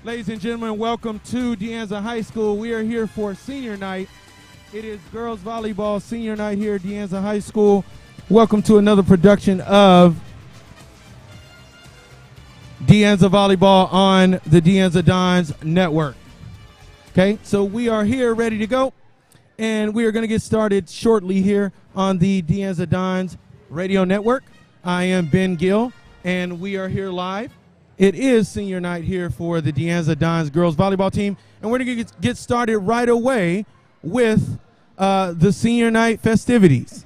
Ladies and gentlemen, welcome to Anza High School. We are here for senior night. It is girls volleyball senior night here at Anza High School. Welcome to another production of Anza Volleyball on the Anza Dons Network. Okay, so we are here ready to go, and we are going to get started shortly here on the Anza Dons Radio Network. I am Ben Gill, and we are here live. It is senior night here for the Anza Dons girls volleyball team, and we're going to get started right away with the senior night festivities.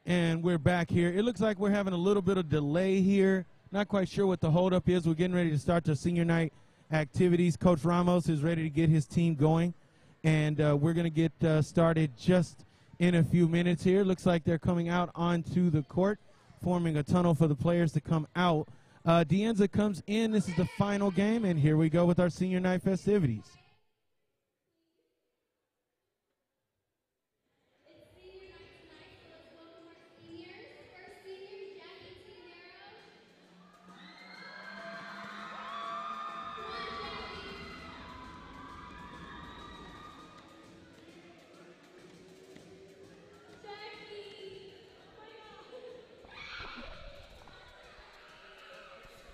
And we're back here. It looks like we're having a little bit of delay here. Not quite sure what the holdup is. We're getting ready to start the senior night activities. Coach Ramos is ready to get his team going, and we're going to get started just in a few minutes here. Looks like they're coming out onto the court, forming a tunnel for the players to come out. Anza comes in. This is the final game, and here we go with our senior night festivities.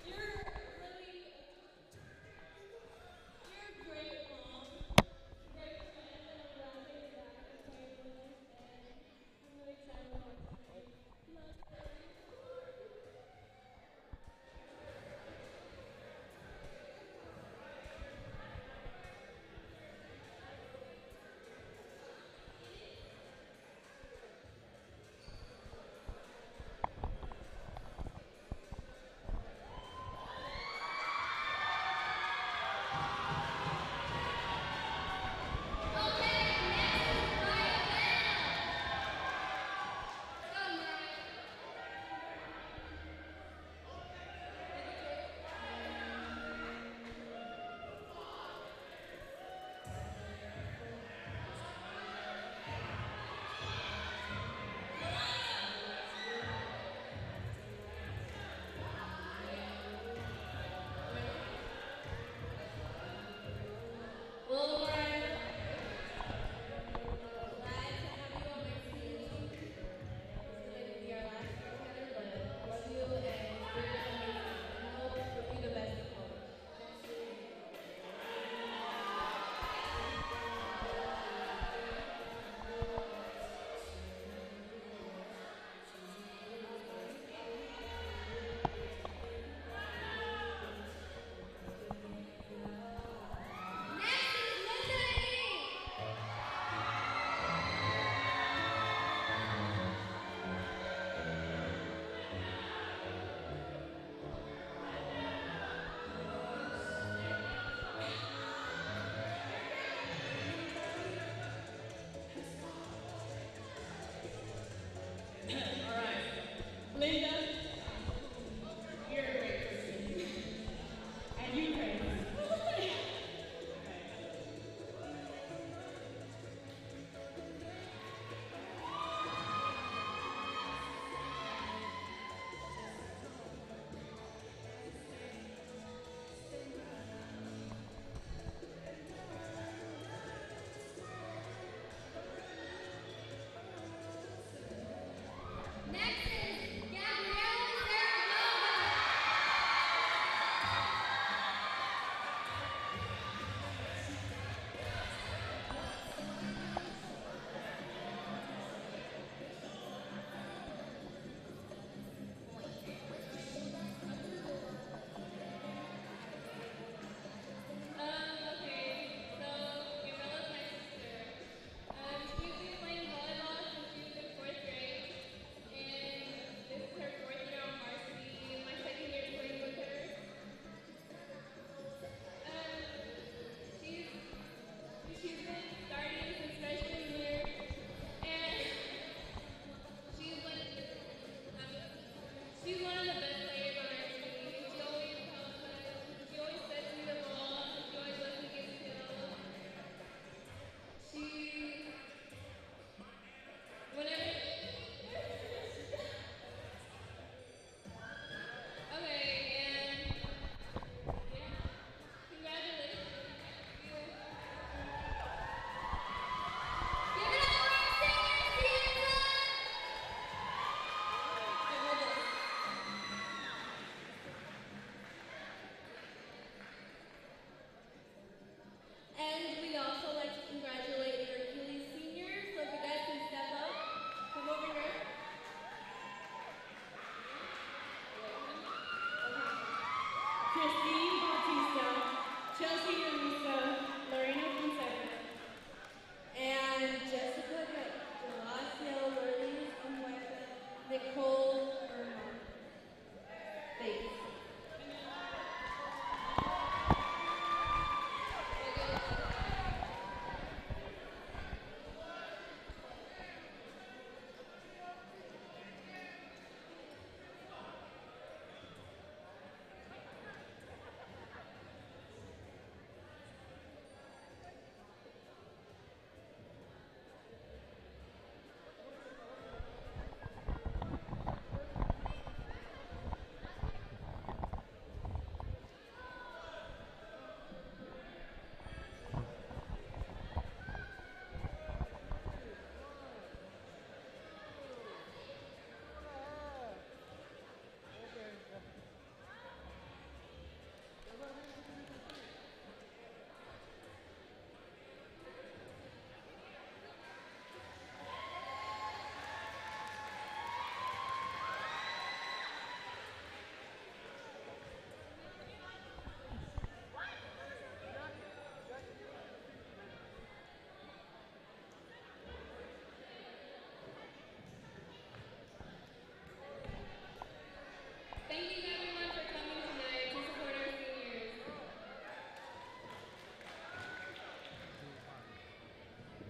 You're great.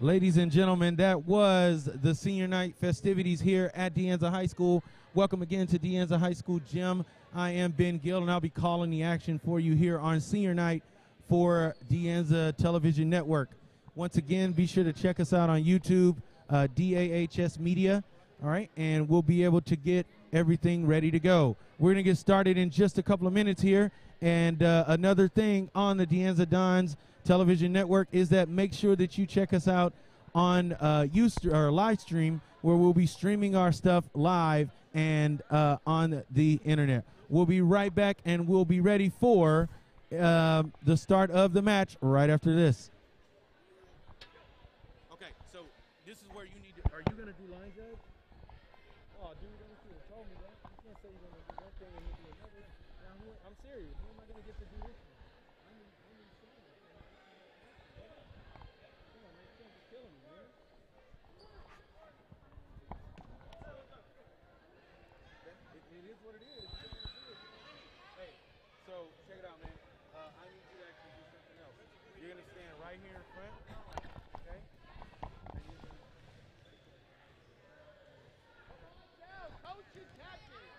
Ladies and gentlemen, that was the senior night festivities here at De Anza High School. Welcome again to De Anza High School Gym. I am Ben Gill, and I'll be calling the action for you here on senior night for De Anza Television Network. Once again, be sure to check us out on YouTube, DAHS Media, all right, and we'll be able to get everything ready to go. We're going to get started in just a couple of minutes here, and another thing on the De Anza Dons Television Network is that make sure that you check us out on live stream, where we'll be streaming our stuff live and on the internet. We'll be right back, and we'll be ready for the start of the match right after this. Okay, so this is where you need to. Are you going to do line judge? Oh, dude, you should have told me that. You can't say you're going to do one thing and do another. Now, I'm serious. Who am I going to get to do this? I need something. Come on, man. You're killing me, man. It is what it is. Hey, so check it out, man. I need you to actually do something else. You're going to stand right here in front, okay? And you're going to... Coach and captain!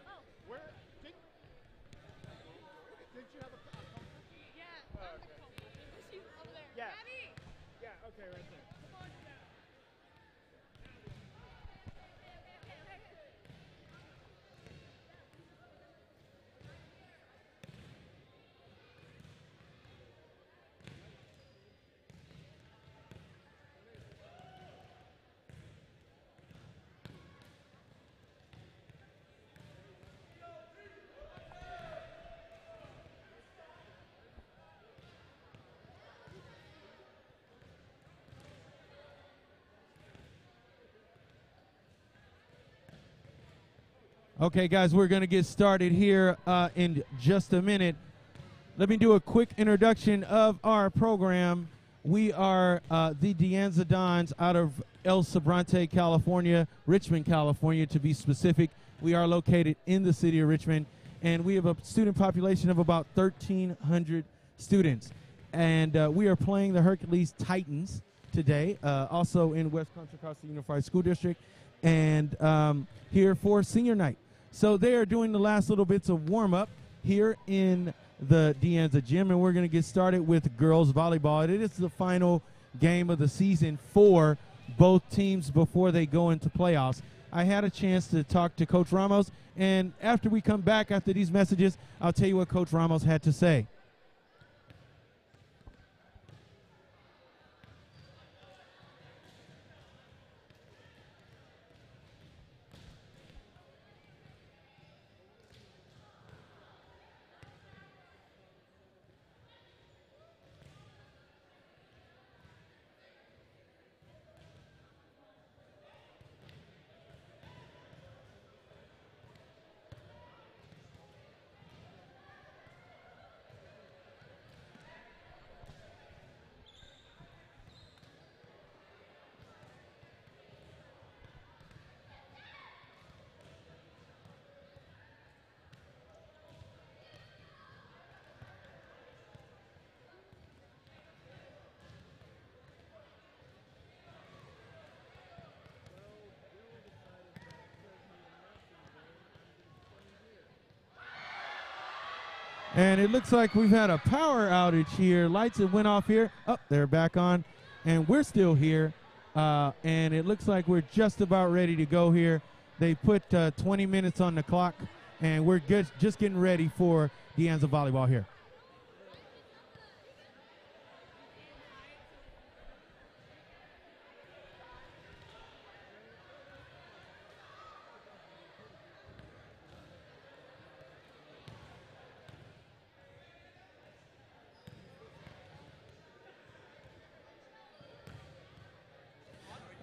Oh, where? Did you have a coach? Yeah, Okay. she's over there. Yeah. Daddy! Yeah, okay, right there. Okay, guys, we're going to get started here in just a minute. Let me do a quick introduction of our program. We are the De Anza Dons out of El Sobrante, California, Richmond, California, to be specific. We are located in the city of Richmond, and we have a student population of about 1,300 students. And we are playing the Hercules Titans today, also in West Contra Costa Unified School District, and here for senior night. So they are doing the last little bits of warm-up here in the De Anza gym, and we're going to get started with girls volleyball. It is the final game of the season for both teams before they go into playoffs. I had a chance to talk to Coach Ramos, and after we come back after these messages, I'll tell you what Coach Ramos had to say. And it looks like we've had a power outage here. Lights have went off here. Oh, they're back on. And we're still here. And it looks like we're just about ready to go here. They put 20 minutes on the clock. And we're just getting ready for De Anza volleyball here.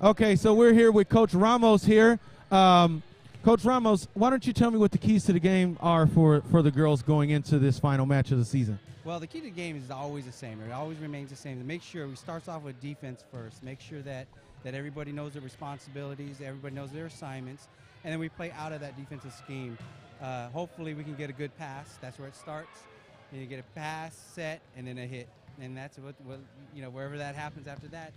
Okay, so we're here with Coach Ramos here. Coach Ramos, why don't you tell me what the keys to the game are for the girls going into this final match of the season? Well, the key to the game is always the same. It always remains the same. To make sure we start off with defense first. Make sure that everybody knows their responsibilities, everybody knows their assignments, and then we play out of that defensive scheme. Hopefully we can get a good pass. That's where it starts. You get a pass, set, and then a hit. And that's what wherever that happens after that,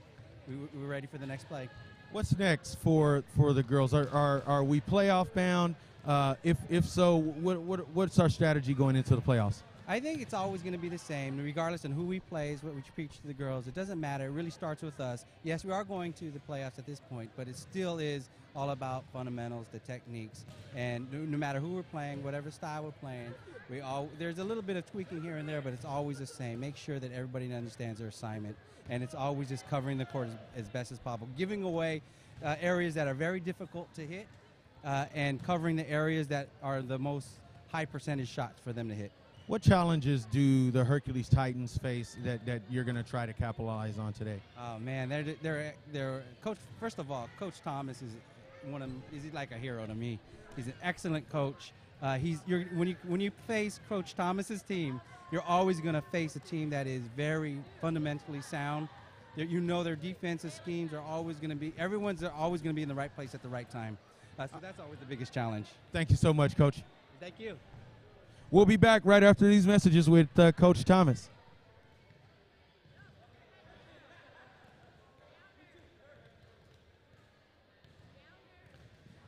we're ready for the next play. What's next for the girls? Are we playoff bound? If so, what's our strategy going into the playoffs? I think it's always going to be the same, regardless of who we play, what we preach to the girls. It doesn't matter. It really starts with us. Yes, we are going to the playoffs at this point, but it still is all about fundamentals, the techniques, and no matter who we're playing, whatever style we're playing, there's a little bit of tweaking here and there, but it's always the same. Make sure that everybody understands their assignment, and it's always just covering the court as best as possible, giving away areas that are very difficult to hit, and covering the areas that are the most high percentage shots for them to hit. What challenges do the Hercules Titans face that you're going to try to capitalize on today? Oh man, they're coach. First of all, Coach Thomas is he's like a hero to me. He's an excellent coach. When you face Coach Thomas's team, you're always going to face a team that is very fundamentally sound. Their defensive schemes are always going to be. Everyone's always going to be in the right place at the right time. So that's always the biggest challenge. Thank you so much, Coach. Thank you. We'll be back right after these messages with Coach Thomas.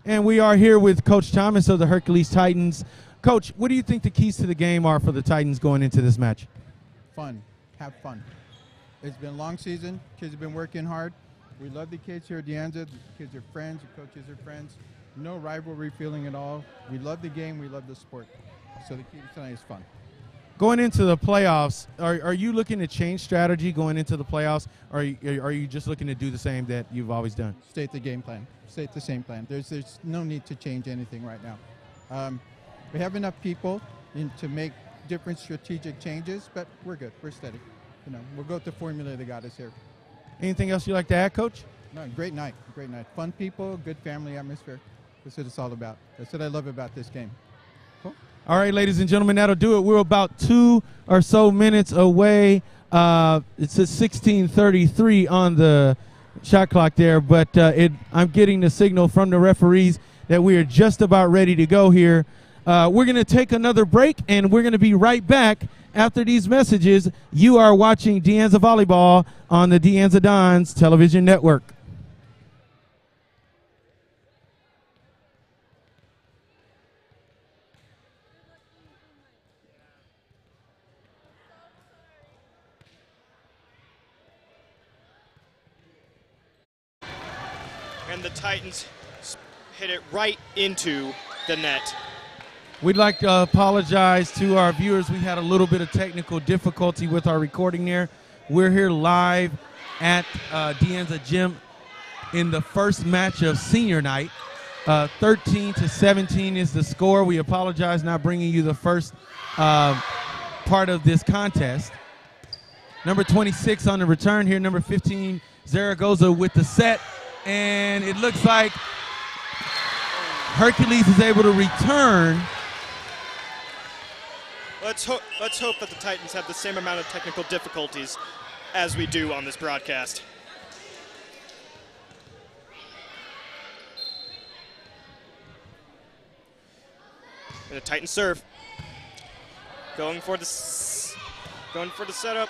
And we are here with Coach Thomas of the Hercules Titans. Coach, what do you think the keys to the game are for the Titans going into this match? Fun. Have fun. It's been a long season. Kids have been working hard. We love the kids here at the Anza. The kids are friends. The coaches are friends. No rivalry feeling at all. We love the game. We love the sport. So the key tonight is fun. Going into the playoffs, are you looking to change strategy going into the playoffs, or are you just looking to do the same that you've always done? State the game plan. State the same plan. There's no need to change anything right now. We have enough people to make different strategic changes, but we're good. We're steady. We'll go with the formula that got us here. Anything else you'd like to add, Coach? No, great night. Great night. Fun people, good family atmosphere. That's what it's all about. That's what I love about this game. Cool. All right, ladies and gentlemen, that'll do it. We're about 2 or so minutes away. It's at 16:33 on the shot clock there, but I'm getting the signal from the referees that we are just about ready to go here. We're going to take another break, and we're going to be right back after these messages. You are watching De Anza Volleyball on the De Anza Dons television network. And the Titans hit it right into the net. We'd like to apologize to our viewers. We had a little bit of technical difficulty with our recording there. We're here live at De Anza Gym in the first match of senior night. 13-17 is the score. We apologize not bringing you the first part of this contest. Number 26 on the return here. Number 15, Zaragoza with the set. And it looks like Hercules is able to return. Let's hope that the Titans have the same amount of technical difficulties as we do on this broadcast. And a Titan serve. Going for the setup.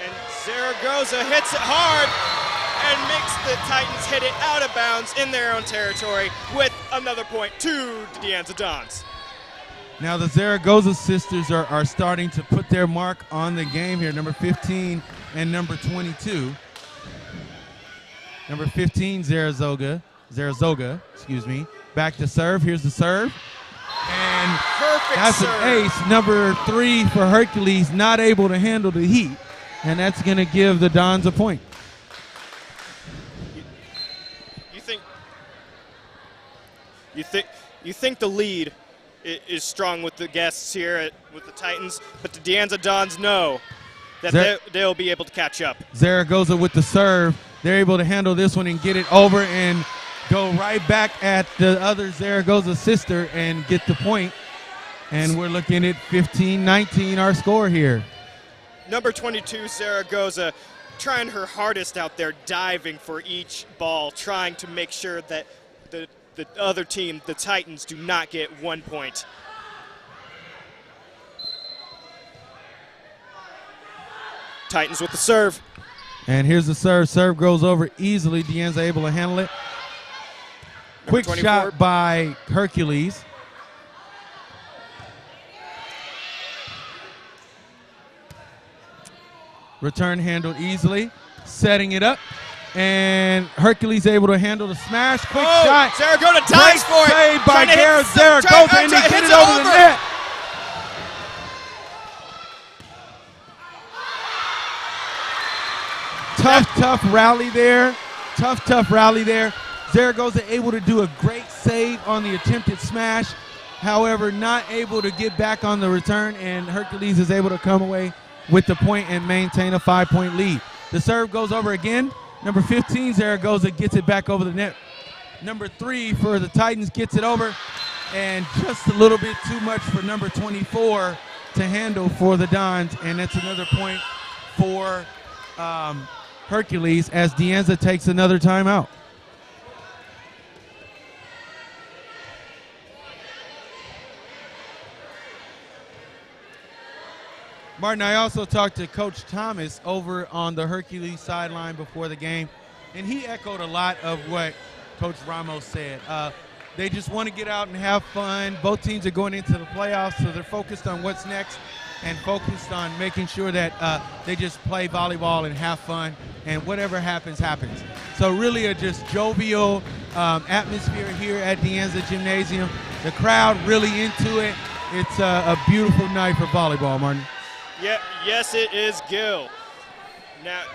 And Zaragoza hits it hard and makes the Titans hit it out of bounds in their own territory with another point to the De Anza Dons. Now the Zaragoza sisters are starting to put their mark on the game here, number 15 and number 22. Number 15, Zaragoza, excuse me. Back to serve, here's the serve. And perfect that's serve. An ace. Number 3 for Hercules, not able to handle the heat. And that's going to give the Dons a point. You think the lead is strong with the guests here with the Titans, but the De Anza Dons know that they'll be able to catch up. Zaragoza with the serve. They're able to handle this one and get it over and go right back at the other Zaragoza sister and get the point. And we're looking at 15-19, our score here. Number 22, Zaragoza, trying her hardest out there, diving for each ball, trying to make sure that the other team, the Titans, do not get 1 point. Titans with the serve. And here's the serve. Serve goes over easily. Deanza able to handle it. Quick 24. shot by Hercules. Return handled easily. Setting it up. And Hercules able to handle the smash. Quick shot. Zaragoza dives for it. Saved by Trying to hit Zaragoza, and he hit it over the net. Tough rally there. Tough rally there. Zaragoza able to do a great save on the attempted smash. However, not able to get back on the return, and Hercules is able to come away with the point and maintain a 5-point lead. The serve goes over again. Number 15, Zaragoza gets it back over the net. Number 3 for the Titans gets it over, and just a little bit too much for number 24 to handle for the Dons, and that's another point for Hercules as Deanza takes another timeout. Martin, I also talked to Coach Thomas over on the Hercules sideline before the game, and he echoed a lot of what Coach Ramos said. They just want to get out and have fun. Both teams are going into the playoffs, so they're focused on what's next and focused on making sure that they just play volleyball and have fun, and whatever happens, happens. So really a just jovial atmosphere here at Anza Gymnasium. The crowd really into it. It's a beautiful night for volleyball, Martin. Yeah, yes, it is, Gill.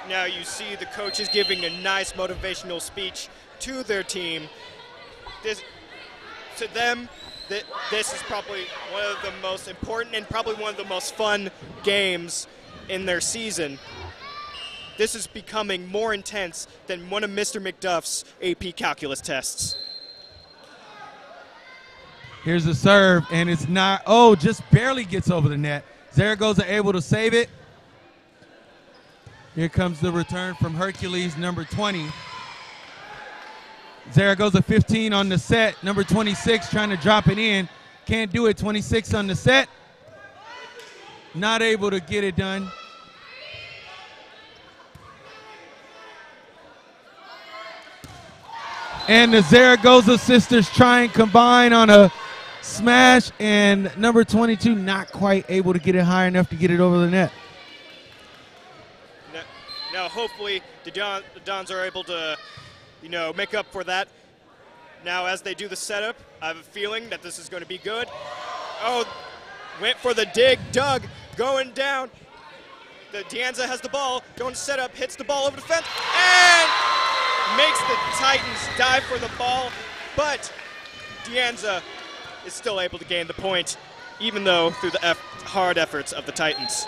Now you see the coaches giving a nice motivational speech to their team. To them, this is probably one of the most important and probably one of the most fun games in their season. This is becoming more intense than one of Mr. McDuff's AP calculus tests. Here's the serve, and it's not, just barely gets over the net. Zaragoza able to save it. Here comes the return from Hercules, number 20. Zaragoza 15 on the set. Number 26 trying to drop it in. Can't do it. 26 on the set. Not able to get it done. And the Zaragoza sisters try and combine on a smash, and number 22 not quite able to get it high enough to get it over the net. Now hopefully the Dons are able to, make up for that. Now as they do the setup, I have a feeling that this is going to be good. Oh, went for the dig, dug, going down. The Deanza has the ball, going to set up, hits the ball over the fence, and makes the Titans dive for the ball, but Deanza is still able to gain the point, even though through the hard efforts of the Titans.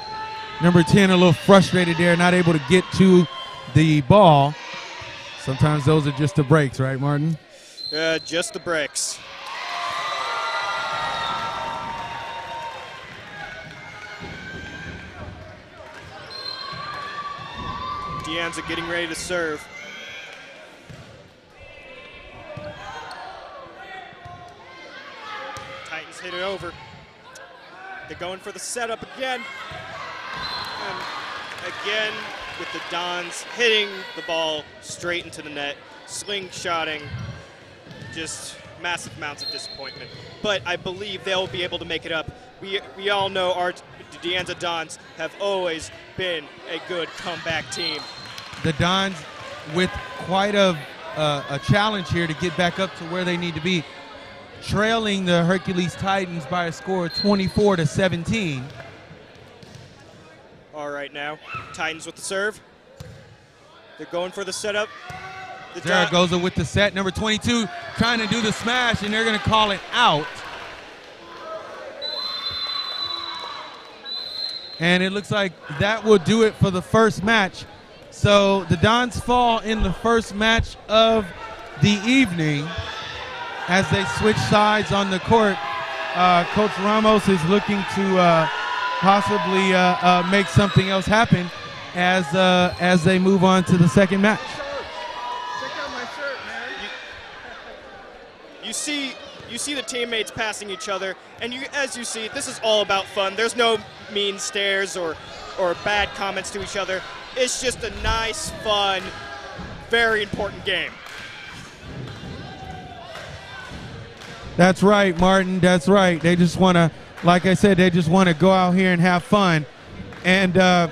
Number 10 a little frustrated there, not able to get to the ball. Sometimes those are just the breaks, right, Martin? Just the breaks. Deanza getting ready to serve. Titans hit it over. They're going for the setup again. And again with the Dons hitting the ball straight into the net, slingshotting, just massive amounts of disappointment. But I believe they'll be able to make it up. We all know our Deanza Dons have always been a good comeback team. The Dons with quite a challenge here to get back up to where they need to be, trailing the Hercules Titans by a score of 24-17. All right, now Titans with the serve. They're going for the setup. Zaragoza with the set. Number 22 trying to do the smash, and they're going to call it out. And it looks like that will do it for the first match. So the Dons fall in the first match of the evening as they switch sides on the court. Coach Ramos is looking to possibly make something else happen as they move on to the second match. Check out my shirt, man. You see the teammates passing each other, and as you see, this is all about fun. There's no mean stares or or bad comments to each other. It's just a nice, fun, very important game. That's right, Martin. That's right. They just want to, like I said, they just want to go out here and have fun. And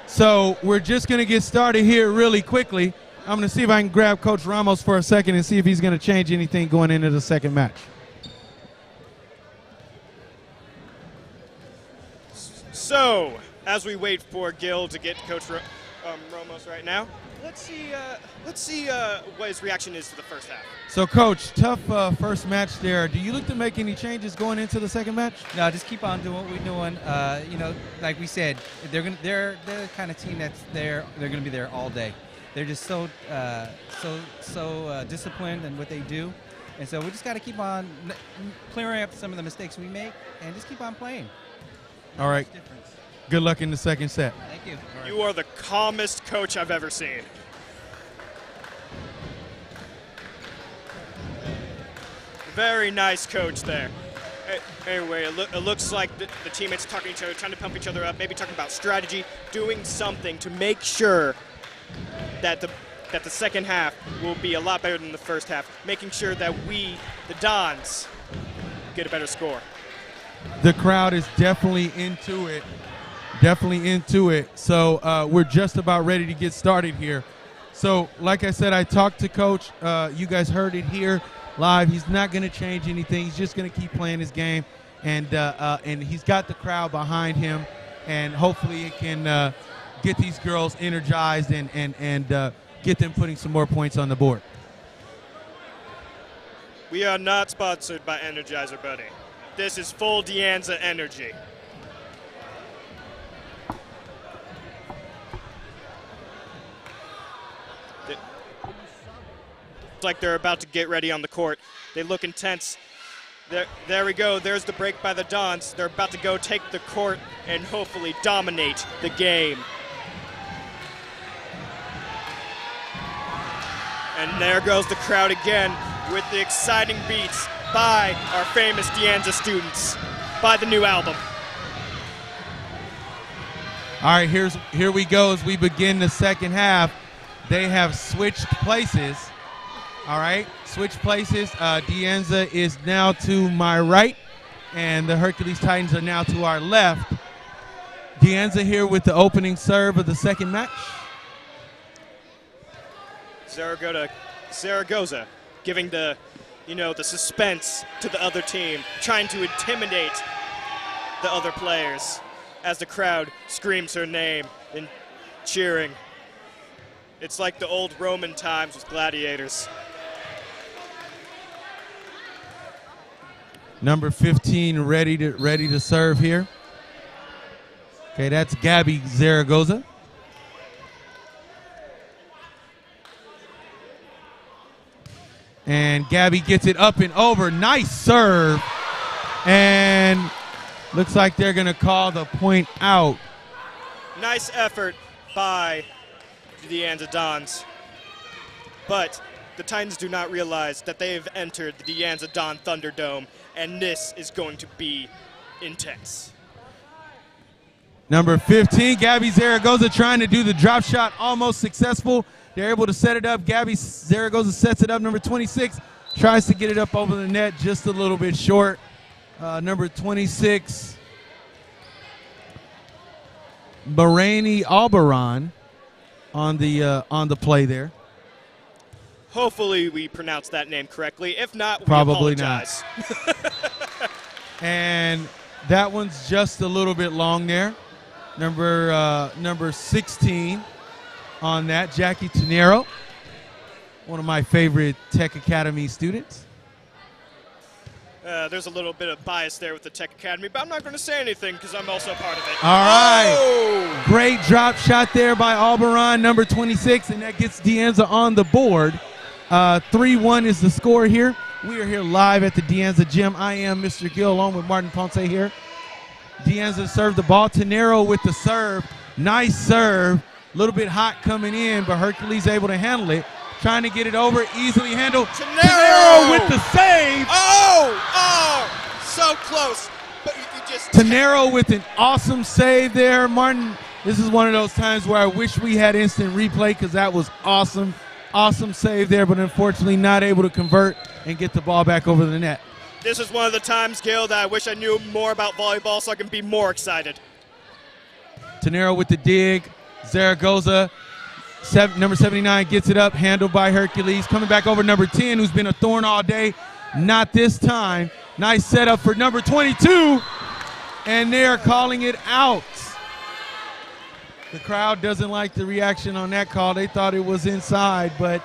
so we're just going to get started here really quickly. I'm going to see if I can grab Coach Ramos for a second and see if he's going to change anything going into the second match. So, as we wait for Gill to get Coach Ramos right now, let's see what his reaction is to the first half. So, Coach, tough first match there. Do you look to make any changes going into the second match? No, just keep on doing what we're doing. You know, like we said, they're the kind of team that's there. They're gonna be there all day. They're just so disciplined in what they do, and so we just got to keep on clearing up some of the mistakes we make, and just keep on playing. All right. Good luck in the second set. Thank you. You are the calmest coach I've ever seen. Very nice coach there. Anyway, it looks like the teammates are talking to each other, trying to pump each other up, maybe talking about strategy, doing something to make sure that the second half will be a lot better than the first half, making sure that we, the Dons, get a better score. The crowd is definitely into it. Definitely into it. So we're just about ready to get started here. So like I said, I talked to Coach. You guys heard it here live. He's not going to change anything. He's just going to keep playing his game. And he's got the crowd behind him. And hopefully it can get these girls energized and get them putting some more points on the board. We are not sponsored by Energizer Buddy. This is full De Anza energy. It's like they're about to get ready on the court. They look intense. There we go. There's the break by the Dons. They're about to go take the court and hopefully dominate the game. And there goes the crowd again with the exciting beats by our famous De Anza students, by the new album. All right, here we go as we begin the second half. They have switched places. All right, switch places. De Anza is now to my right, and the Hercules Titans are now to our left. De Anza here with the opening serve of the second match. Zaragoza giving the suspense to the other team, trying to intimidate the other players as the crowd screams her name and cheering. It's like the old Roman times with gladiators. Number 15 ready to serve here. Okay, that's Gabby Zaragoza. And Gabby gets it up and over. Nice serve. And looks like they're going to call the point out. Nice effort by the Anza Dons. But the Titans do not realize that they have entered the De Anza Don Thunderdome, and this is going to be intense. Number 15, Gabby Zaragoza trying to do the drop shot, almost successful. They're able to set it up. Gabby Zaragoza sets it up. Number 26 tries to get it up over the net, just a little bit short. Number 26, Bahraini Albaran on the play there. Hopefully we pronounced that name correctly. If not, we Probably apologize. not. And that one's just a little bit long there. Number 16 on that, Jackie Tenero, one of my favorite Tech Academy students. There's a little bit of bias there with the Tech Academy, but I'm not going to say anything because I'm also part of it. All right. Oh! Great drop shot there by Albaran, number 26, and that gets De Anza on the board. 3-1 is the score here. We are here live at the De Anza gym. I am Mr. Gill along with Martin Ponce here. De Anza served the ball. Tenero with the serve. Nice serve. A little bit hot coming in, but Hercules able to handle it. Trying to get it over, easily handled. Tenero with the save. Oh, so close. But just Tenero with an awesome save there. Martin, this is one of those times where I wish we had instant replay because that was awesome. Awesome save there, but unfortunately not able to convert and get the ball back over the net. This is one of the times, Gill, that I wish I knew more about volleyball so I can be more excited. Tenero with the dig. Zaragoza, number 79, gets it up, handled by Hercules. Coming back over number 10, who's been a thorn all day. Not this time. Nice setup for number 22, and they're calling it out. The crowd doesn't like the reaction on that call. They thought it was inside, but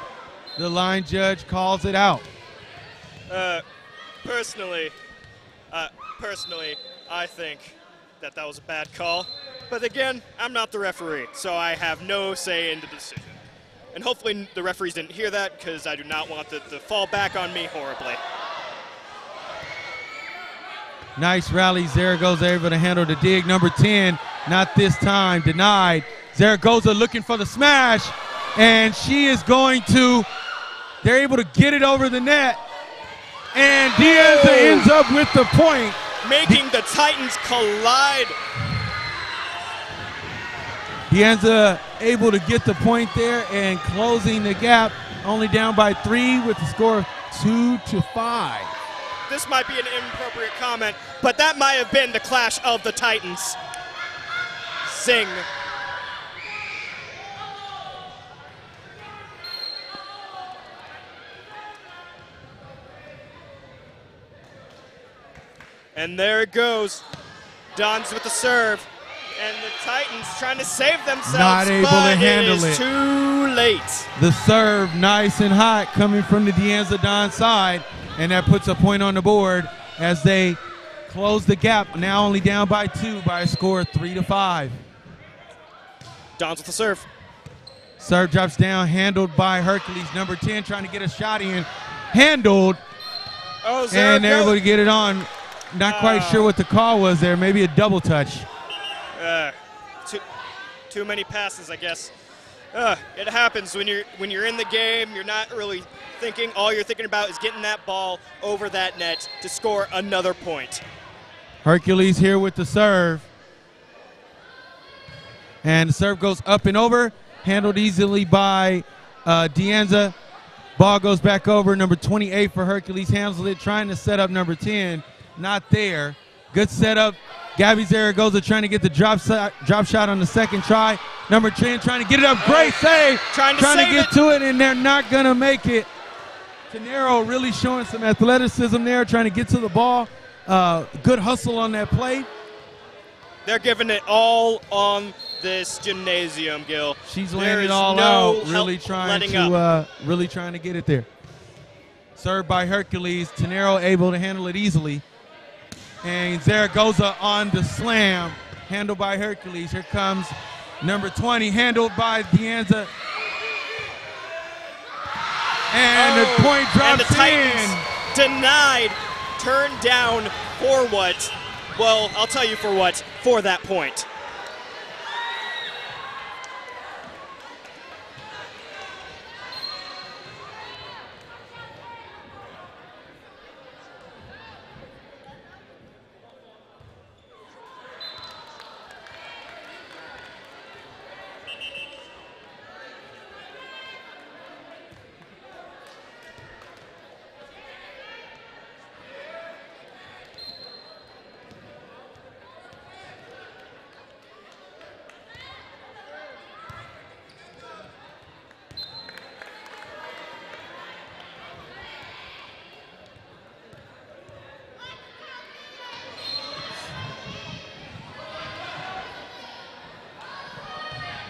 the line judge calls it out. Personally, I think that was a bad call. But again, I'm not the referee, so I have no say in the decision. And hopefully the referees didn't hear that because I do not want it to fall back on me horribly. Nice rally. Zaragoza able to handle the dig. Number 10, not this time, denied. Zaragoza looking for the smash, and she is going to, they're able to get it over the net. And Diaz ends up with the point. Making the Titans collide. Anza able to get the point there and closing the gap, only down by 3 with the score of 2-5. This might be an inappropriate comment, but that might have been the clash of the Titans. Zing. And there it goes. Dons with the serve. And the Titans trying to save themselves, not able to handle it. Too late. The serve nice and hot coming from the Anza Don side, and that puts a point on the board as they close the gap, now only down by 2 by a score of 3-5. Dons with the serve. Serve drops down, handled by Hercules. Number 10 trying to get a shot in. Handled, and they're able to get it on. Not quite sure what the call was there, maybe a double touch. Too many passes, I guess. It happens when you're in the game. You're not really thinking. All you're thinking about is getting that ball over that net to score another point. Hercules here with the serve, and the serve goes up and over, handled easily by Anza. Ball goes back over. Number 28 for Hercules handles it, trying to set up number 10. Not there. Good setup. Gabby Zaragoza trying to get the drop shot on the second try. Number 10 trying to get it up. Great save. Trying to get to it, and they're not going to make it. Tenero really showing some athleticism there, trying to get to the ball. Good hustle on that play. They're giving it all on this gymnasium, Gill. She's laying it all out, really trying to get it there. Served by Hercules. Tenero able to handle it easily. And Zaragoza on the slam, handled by Hercules. Here comes number 20, handled by Anza. And the point drops and the Titans in. Denied, turned down for what? Well, I'll tell you for what, for that point.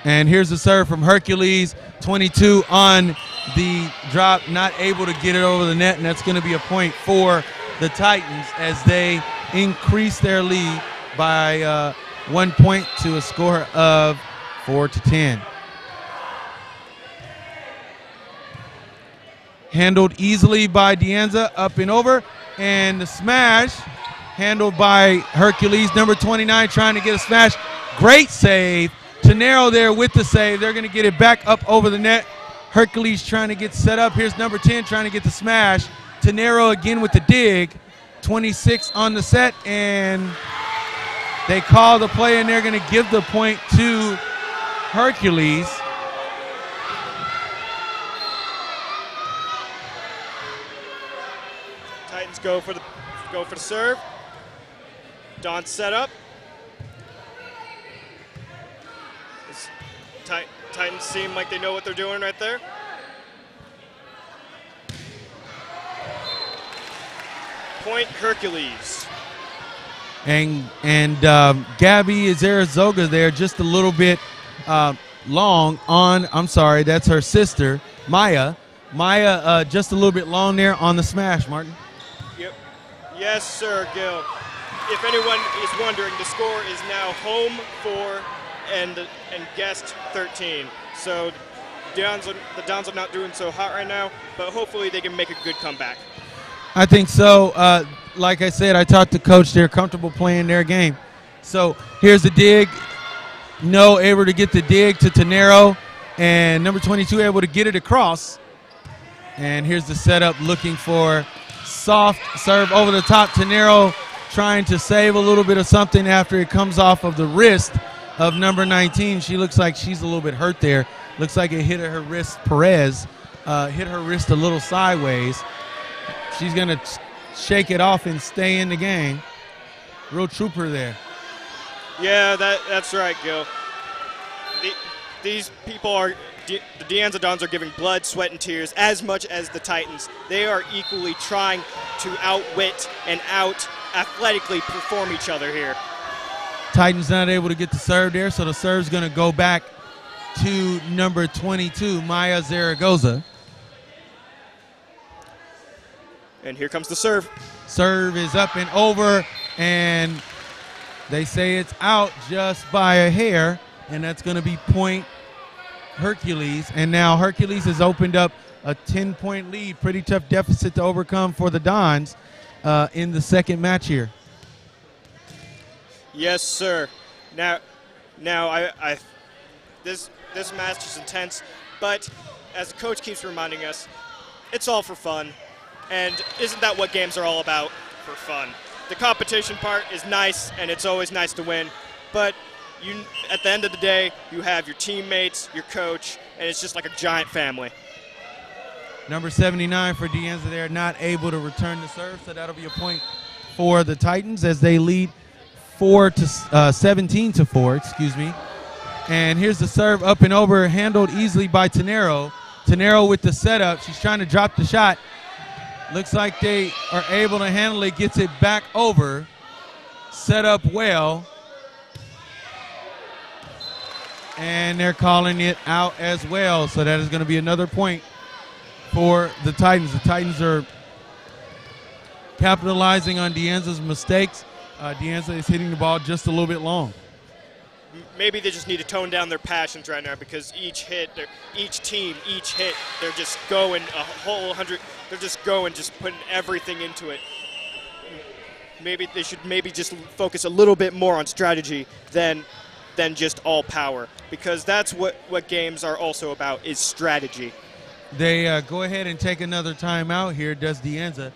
And here's the serve from Hercules. 22 on the drop, not able to get it over the net, and that's going to be a point for the Titans as they increase their lead by 1 point to a score of 4-10. Handled easily by Anza, up and over, and the smash handled by Hercules. Number 29 trying to get a smash. Great save. Tenero there with the save. They're going to get it back up over the net. Hercules trying to get set up. Here's number 10 trying to get the smash. Tenero again with the dig. 26 on the set, and They call the play, and they're going to give the point to Hercules. Titans go for the serve. Don set up. Titans seem like they know what they're doing right there. Point Hercules. And Gabby Zarazoga there just a little bit long on, I'm sorry, that's her sister, Maya. Maya just a little bit long there on the smash, Martin. Yep. Yes, sir, Gill. If anyone is wondering, the score is now home 4 and guest 13. So the Dons are not doing so hot right now, but hopefully they can make a good comeback. I think so. Like I said, I talked to Coach. They're comfortable playing their game. So here's the dig. No, able to get the dig to Tenero. And number 22 able to get it across. And here's the setup looking for soft serve over the top. Tenero trying to save a little bit of something after it comes off of the wrist of number 19. She looks like she's a little bit hurt there. Looks like it hit her wrist. Perez hit her wrist a little sideways. She's going to shake it off and stay in the game. Real trooper there. Yeah, that's right, Gil. These people are, the Anza Dons are giving blood, sweat, and tears as much as the Titans. They are equally trying to outwit and out-athletically perform each other here. Titans not able to get the serve there, so the serve's going to go back to number 22, Maya Zaragoza. And here comes the serve. Serve is up and over, and they say it's out just by a hair, and that's going to be point Hercules. And now Hercules has opened up a 10-point lead. Pretty tough deficit to overcome for the Dons in the second match here. Yes, sir. Now, this match is intense, but as the coach keeps reminding us, it's all for fun. And isn't that what games are all about? For fun. The competition part is nice, and it's always nice to win. But at the end of the day, you have your teammates, your coach, and it's just like a giant family. Number 79 for Anza there, not able to return the serve, so that'll be a point for the Titans as they lead 17-4, excuse me. And here's the serve up and over, handled easily by Tenero. Tenero with the setup. She's trying to drop the shot. Looks like they are able to handle it, gets it back over, set up well. And they're calling it out as well, so that is going to be another point for the Titans. The Titans are capitalizing on Anza's mistakes. Anza is hitting the ball just a little bit long. Maybe they just need to tone down their passions right now, because each hit, each hit, they're just going a whole 100. They're just going, just putting everything into it. Maybe they should just focus a little bit more on strategy than just all power, because that's what games are also about, is strategy. They go ahead and take another timeout here, does Anza.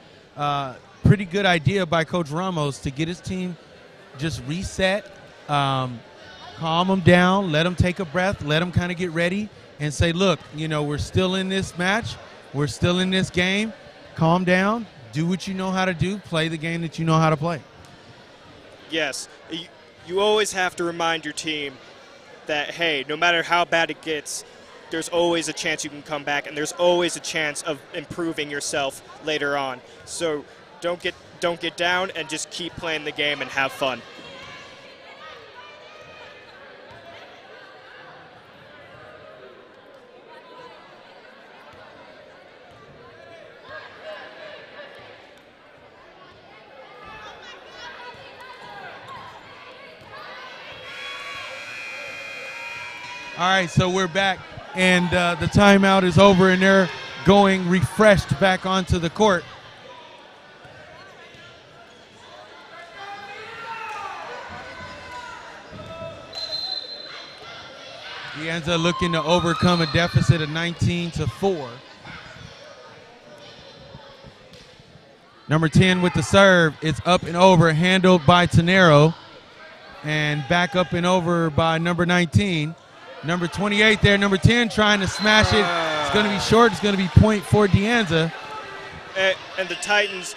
Pretty good idea by Coach Ramos to get his team just reset, calm them down, let them take a breath, let them kind of get ready and say, look, we're still in this match. We're still in this game. Calm down. Do what you know how to do. Play the game that you know how to play. Yes. You always have to remind your team that, hey, no matter how bad it gets, there's always a chance you can come back, and there's always a chance of improving yourself later on. So don't get down, and just keep playing the game and have fun. All right, so we're back, and the timeout is over, and they're going refreshed back onto the court. Anza looking to overcome a deficit of 19-4. Number 10 with the serve. It's up and over, handled by Tenero. And back up and over by number 19. Number 28 there, number 10 trying to smash it. It's going to be short. It's going to be point for De Anza. And the Titans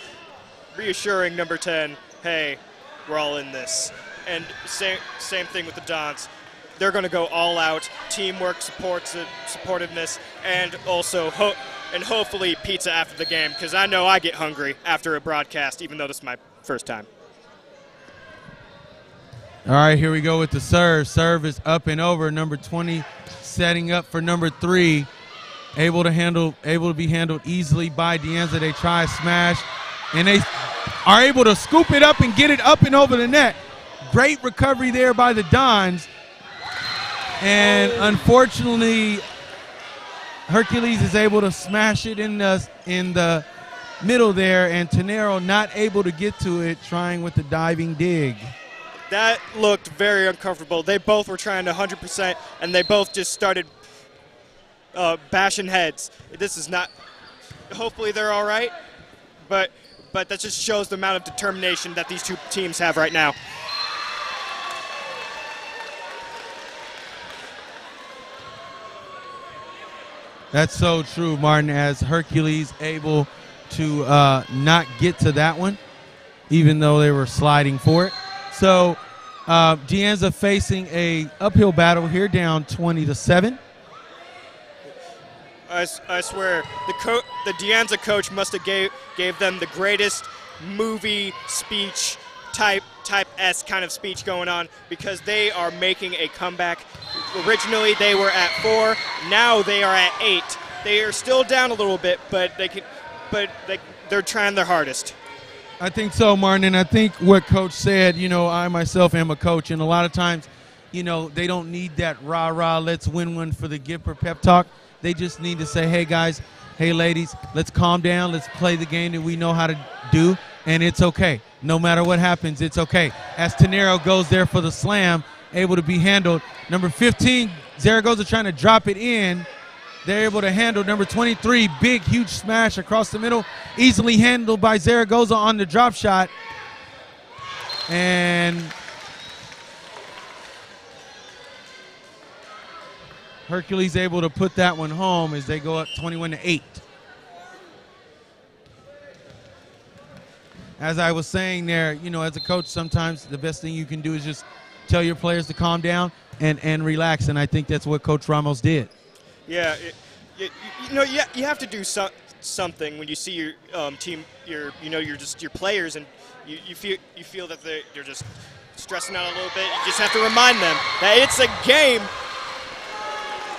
reassuring number 10, hey, we're all in this. And same thing with the Dons. They're going to go all out. Teamwork, supportiveness, and also hopefully pizza after the game, because I know I get hungry after a broadcast, even though this is my first time. All right, here we go with the serve. Serve is up and over. Number 20 setting up for number 3. Able to be handled easily by De Anza. They try a smash, and they are able to scoop it up and get it up and over the net. Great recovery there by the Dons. And unfortunately, Hercules is able to smash it in the middle there, and Tenero not able to get to it, trying with the diving dig. That looked very uncomfortable. They both were trying to 100%, and they both just started bashing heads. This is not – hopefully they're all right, but that just shows the amount of determination that these two teams have right now. That's so true, Martin, as Hercules able to not get to that one, even though they were sliding for it. So De Anza facing a uphill battle here, down 20-7. I swear, the De Anza coach must have gave them the greatest movie speech type S kind of speech going on, because they are making a comeback. Originally they were at 4, now they are at 8. They are still down a little bit, but they're trying their hardest. I think so, Martin, and I think what Coach said, I myself am a coach, and a lot of times, they don't need that rah-rah, let's win one for the Gipper pep talk. They just need to say, hey, guys, hey, ladies, let's calm down, let's play the game that we know how to do, and it's okay. No matter what happens, it's okay. As Tenero goes there for the slam, able to be handled. Number 15, Zaragoza trying to drop it in. They're able to handle number 23, big, huge smash across the middle. Easily handled by Zaragoza on the drop shot. And Hercules able to put that one home as they go up 21-8. As I was saying there, as a coach, sometimes the best thing you can do is just tell your players to calm down and relax, and I think that's what Coach Ramos did. Yeah, you have to do something when you see your team, your players, and you feel that they're just stressing out a little bit. You just have to remind them that it's a game.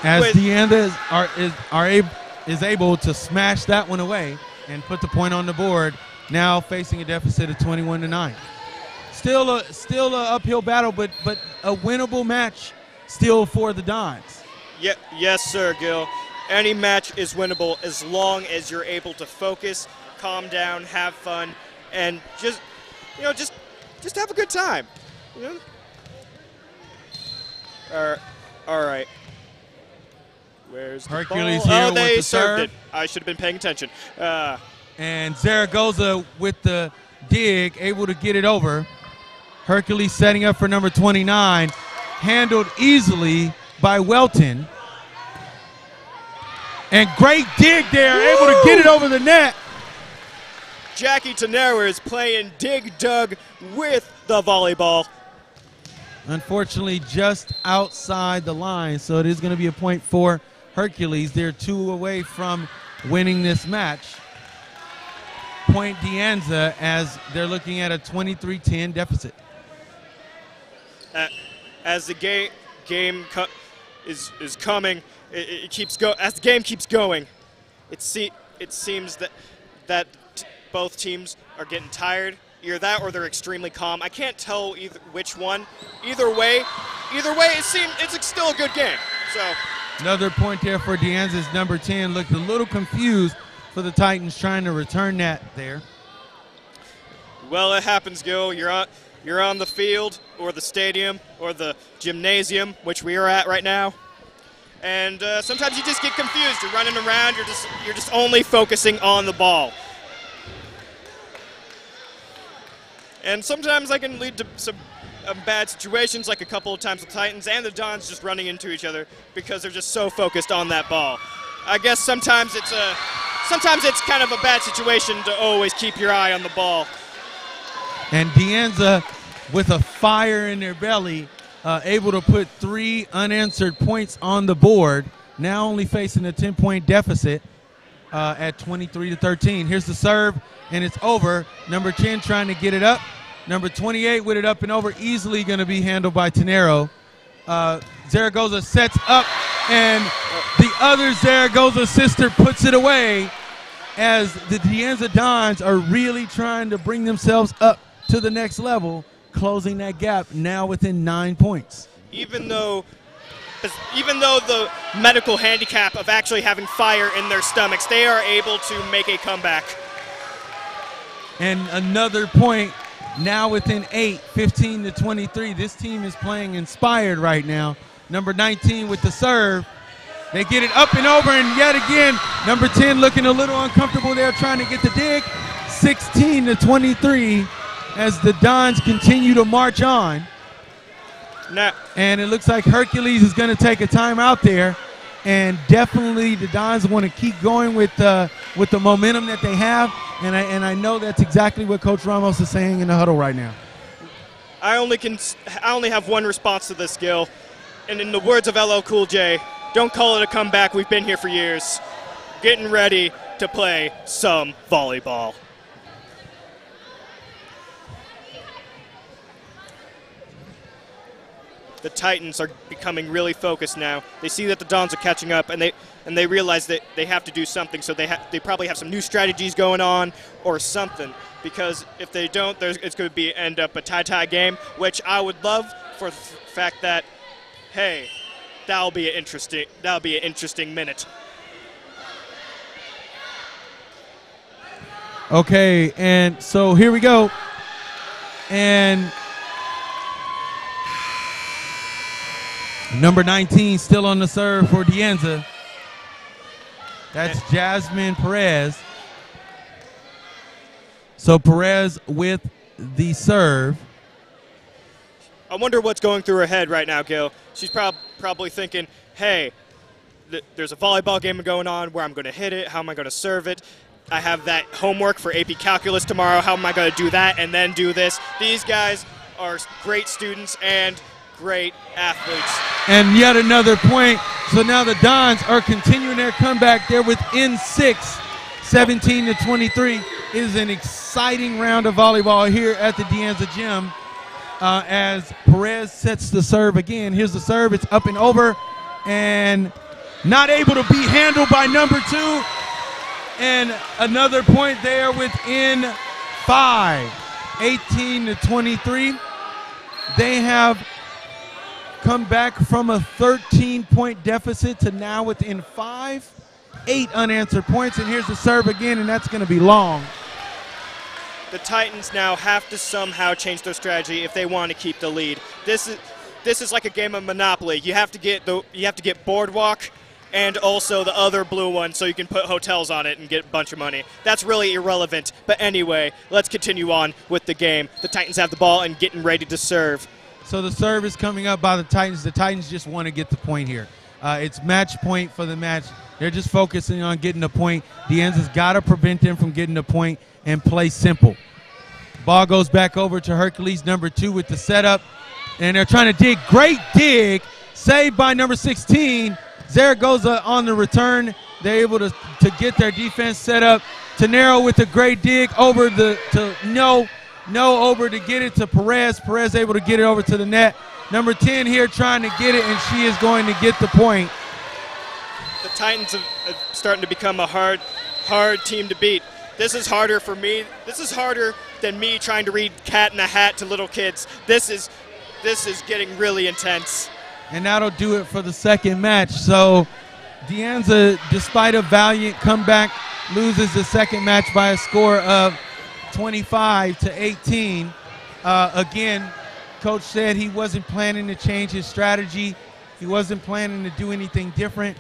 As De Anza is able to smash that one away and put the point on the board, now facing a deficit of 21-9. Still a uphill battle, but a winnable match still for the Dons. Yeah, yes, sir, Gill. Any match is winnable as long as you're able to focus, calm down, have fun, and just have a good time. All right. Where's the Hercules ball? here Oh, with they the served serve. it. I should have been paying attention. And Zaragoza with the dig, able to get it over. Hercules setting up for number 29, handled easily by Welton. And great dig there, able to get it over the net. Jackie Tenero is playing Dig Dug with the volleyball. Unfortunately, just outside the line, so it is going to be a point for Hercules. They're 2 away from winning this match. Point De Anza as they're looking at a 23-10 deficit. As the game is coming, it keeps go. As the game keeps going, it seems that both teams are getting tired. Either that or they're extremely calm. I can't tell which one. Either way, it's still a good game. So another point there for De Anza's number 10. Looked a little confused for the Titans trying to return that there. Well, it happens, Gill. You're on the field or the stadium or the gymnasium, which we are at right now. And sometimes you just get confused. You're running around. You're just only focusing on the ball. And sometimes that can lead to some bad situations, like a couple of times the Titans and the Dons just running into each other because they're just so focused on that ball. I guess sometimes it's kind of a bad situation to always keep your eye on the ball. And Anza, with a fire in their belly, able to put 3 unanswered points on the board, now only facing a 10-point deficit at 23-13. Here's the serve, and it's over. Number 10 trying to get it up. Number 28 with it up and over, easily going to be handled by Tenero. Zaragoza sets up, and the other Zaragoza sister puts it away as the Anza Dons are really trying to bring themselves up to the next level, closing that gap now within 9 points. Even though the medical handicap of actually having fire in their stomachs, they are able to make a comeback. And another point now within 8, 15-23. This team is playing inspired right now. Number 19 with the serve. They get it up and over, and yet again, number 10 looking a little uncomfortable there trying to get the dig. 16-23 as the Dons continue to march on. And it looks like Hercules is going to take a timeout there. And definitely the Dons want to keep going with the momentum that they have. And I know that's exactly what Coach Ramos is saying in the huddle right now. I only have one response to this, Gill. And in the words of LL Cool J, don't call it a comeback. We've been here for years. Getting ready to play some volleyball. The Titans are becoming really focused now. They see that the Dons are catching up, and they realize that they have to do something. So they probably have some new strategies going on or something. Because if they don't, it's going to end up a tie game, which I would love for the fact that, hey, that'll be an interesting minute. Okay, and so here we go. And number 19 still on the serve for Anza. That's Jasmine Perez. So Perez with the serve. I wonder what's going through her head right now, Gill. She's probably thinking, hey, there's a volleyball game going on where I'm going to hit it. How am I going to serve it? I have that homework for AP Calculus tomorrow. How am I going to do that and then do this? These guys are great students and great athletes. And yet another point. So now the Dons are continuing their comeback. They're within 6, 17-23. It is an exciting round of volleyball here at the Anza gym. As Perez sets the serve again. Here's the serve. It's up and over and not able to be handled by number 2. And another point there within 5, 18-23. They have come back from a 13-point deficit to now within 5, 8 unanswered points. And here's the serve again, and that's going to be long. The Titans now have to somehow change their strategy if they want to keep the lead. This is like a game of Monopoly. You have to get Boardwalk and also the other blue one so you can put hotels on it and get a bunch of money. That's really irrelevant. But anyway, let's continue on with the game. The Titans have the ball and getting ready to serve. So the serve is coming up by the Titans. The Titans just want to get the point here. It's match point for the match. They're just focusing on getting the point. Anza's got to prevent them from getting the point and play simple. Ball goes back over to Hercules, number 2 with the setup. And they're trying to dig. Great dig. Saved by number 16. Zaragoza on the return. They're able to get their defense set up. Tenero with a great dig over over to get it to Perez. Perez able to get it over to the net. Number 10 here trying to get it, and she is going to get the point. The Titans are starting to become a hard team to beat. This is harder for me. This is harder than me trying to read Cat in a Hat to little kids. This is getting really intense. And that'll do it for the second match. So Anza, despite a valiant comeback, loses the second match by a score of 25-18. Again, Coach said he wasn't planning to change his strategy. He wasn't planning to do anything different.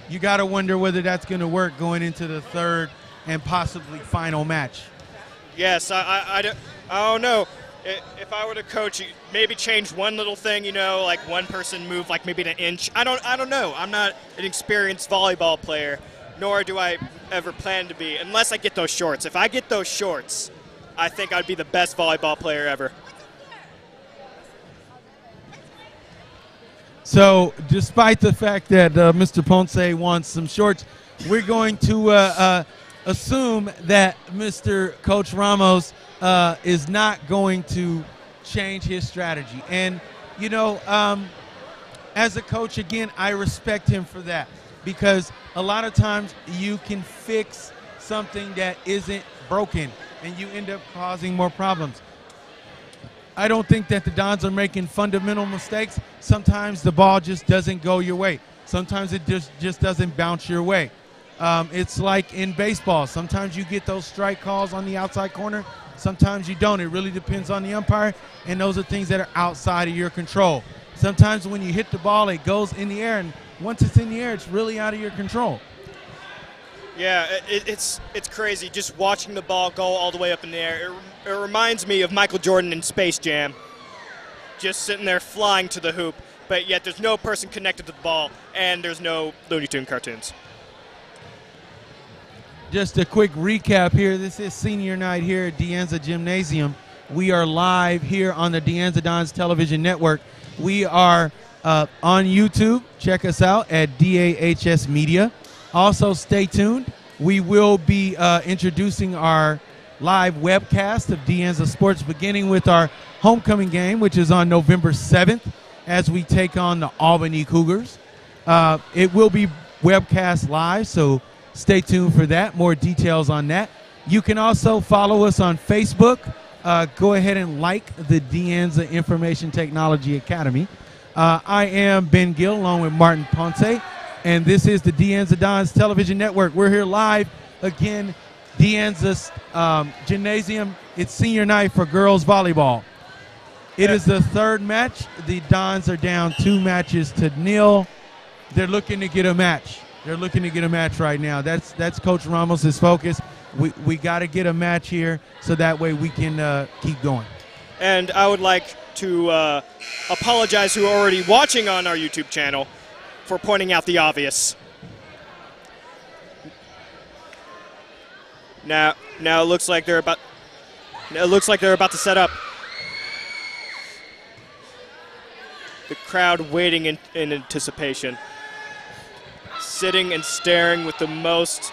You got to wonder whether that's going to work going into the third and possibly final match. Yes, I don't know. if I were to coach, maybe change one little thing, you know, like one person move like maybe an inch. I don't know. I'm not an experienced volleyball player, nor do I ever plan to be, unless I get those shorts. If I get those shorts, I think I'd be the best volleyball player ever. So, despite the fact that Mr. Ponce wants some shorts, we're going to assume that Mr. Coach Ramos is not going to change his strategy. And, you know, as a coach, again, I respect him for that, because a lot of times you can fix something that isn't broken and you end up causing more problems. I don't think that the Dons are making fundamental mistakes. Sometimes the ball just doesn't go your way. Sometimes it just doesn't bounce your way. It's like in baseball. Sometimes you get those strike calls on the outside corner. Sometimes you don't. It really depends on the umpire, and those are things that are outside of your control. Sometimes when you hit the ball, it goes in the air, and once it's in the air, it's really out of your control. Yeah, it's crazy just watching the ball go all the way up in the air. It reminds me of Michael Jordan in Space Jam, just sitting there flying to the hoop, but yet there's no person connected to the ball, and there's no Looney Tune cartoons. Just a quick recap here. This is senior night here at Anza Gymnasium. We are live here on the Anza Dons Television Network. We are on YouTube. Check us out at DAHS Media. Also, stay tuned. We will be introducing our live webcast of Anza Sports, beginning with our homecoming game, which is on November 7th, as we take on the Albany Cougars. It will be webcast live, so stay tuned for that. More details on that. You can also follow us on Facebook. Go ahead and like the Anza Information Technology Academy. I am Ben Gill, along with Martin Ponce, and this is the Anza Dons Television Network. We're here live again, Anza's Gymnasium. It's senior night for girls volleyball. It is the third match. The Dons are down 2-0. They're looking to get a match. They're looking to get a match right now. That's Coach Ramos's focus. We got to get a match here so that way we can keep going. And I would like to apologize who are already watching on our YouTube channel for pointing out the obvious. Now it looks like they're about to set up. The crowd waiting in anticipation, sitting and staring with the most,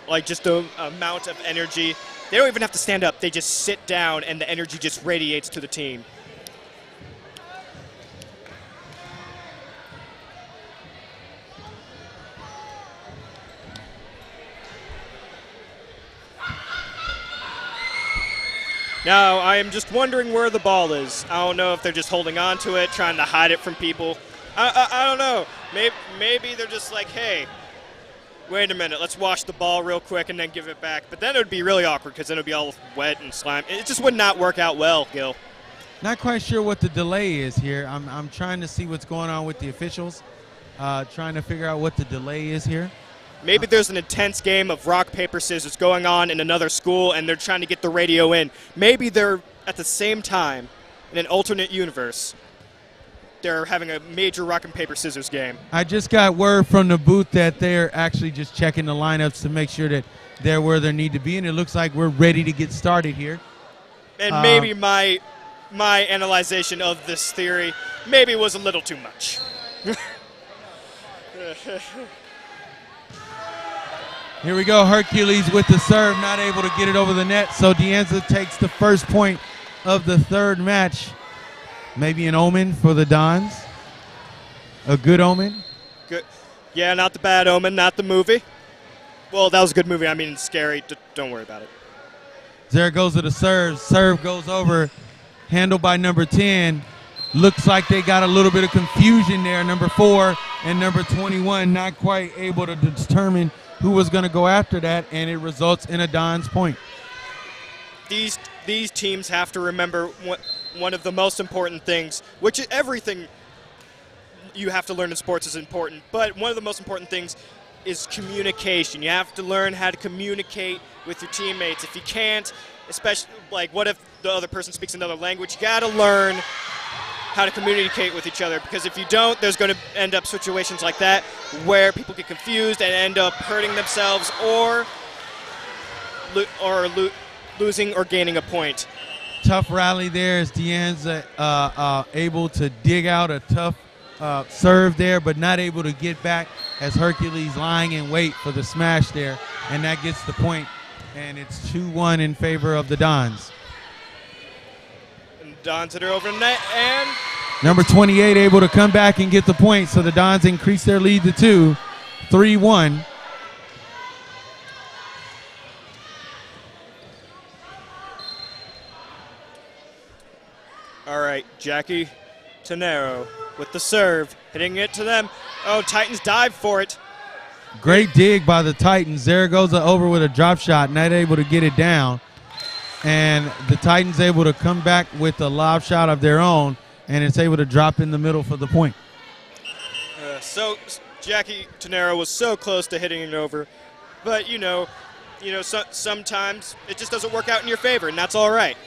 like, just the amount of energy. They don't even have to stand up. They just sit down, and the energy just radiates to the team. Now, I am just wondering where the ball is. I don't know if they're just holding on to it, trying to hide it from people. I don't know. Maybe they're just like, hey, wait a minute, let's wash the ball real quick and then give it back. But then it would be really awkward because then it would be all wet and slime. It just would not work out well, Gil. Not quite sure what the delay is here. I'm trying to see what's going on with the officials, trying to figure out what the delay is here. Maybe there's an intense game of rock, paper, scissors going on in another school, and they're trying to get the radio in. Maybe they're at the same time in an alternate universe. They're having a major rock and paper scissors game. I just got word from the booth that they're actually just checking the lineups to make sure that they're where they need to be, and it looks like we're ready to get started here. And maybe my analyzation of this theory maybe was a little too much. Here we go, Hercules with the serve, not able to get it over the net, so Anza takes the first point of the third match. Maybe an omen for the Dons. A good omen. Good. Yeah, not the bad omen, not the movie. Well, that was a good movie. I mean, it's scary. Don't worry about it. There goes to the serve. Serve goes over, handled by number 10. Looks like they got a little bit of confusion there. Number 4 and number 21 not quite able to determine who was going to go after that, and it results in a Dons point. These teams have to remember one of the most important things, which is everything you have to learn in sports is important, but one of the most important things is communication. You have to learn how to communicate with your teammates. If you can't, especially like what if the other person speaks another language, you got to learn how to communicate with each other, because if you don't, there's going to end up situations like that where people get confused and end up hurting themselves or losing or gaining a point. Tough rally there as Deanza able to dig out a tough serve there, but not able to get back as Hercules lying in wait for the smash there, and that gets the point, and it's 2-1 in favor of the Dons. And Dons hit her over the net, and number 28 able to come back and get the point, so the Dons increase their lead to 2, 3-1. All right, Jackie Tenero with the serve, hitting it to them. Oh, Titans dive for it. Great dig by the Titans. Zaragoza over with a drop shot, not able to get it down. And the Titans able to come back with a lob shot of their own, and it's able to drop in the middle for the point. So Jackie Tenero was so close to hitting it over, but sometimes it just doesn't work out in your favor, and that's all right.